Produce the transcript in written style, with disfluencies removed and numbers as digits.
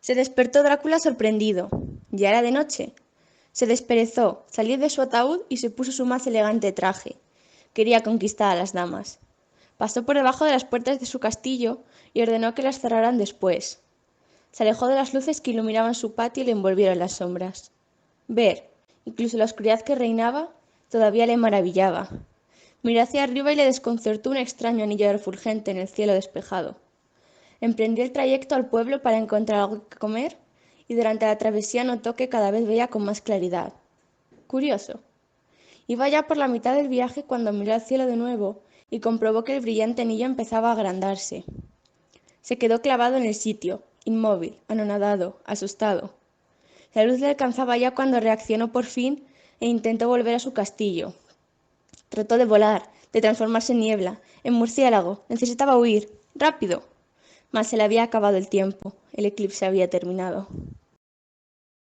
Se despertó Drácula sorprendido. Ya era de noche. Se desperezó, salió de su ataúd y se puso su más elegante traje. Quería conquistar a las damas. Pasó por debajo de las puertas de su castillo y ordenó que las cerraran después. Se alejó de las luces que iluminaban su patio y le envolvieron las sombras. Ver, incluso la oscuridad que reinaba, todavía le maravillaba. Miró hacia arriba y le desconcertó un extraño anillo refulgente en el cielo despejado. Emprendió el trayecto al pueblo para encontrar algo que comer y durante la travesía notó que cada vez veía con más claridad. Curioso. Iba ya por la mitad del viaje cuando miró al cielo de nuevo y comprobó que el brillante anillo empezaba a agrandarse. Se quedó clavado en el sitio, inmóvil, anonadado, asustado. La luz le alcanzaba ya cuando reaccionó por fin e intentó volver a su castillo. Trató de volar, de transformarse en niebla, en murciélago. Necesitaba huir. ¡Rápido! Mas se le había acabado el tiempo. El eclipse había terminado.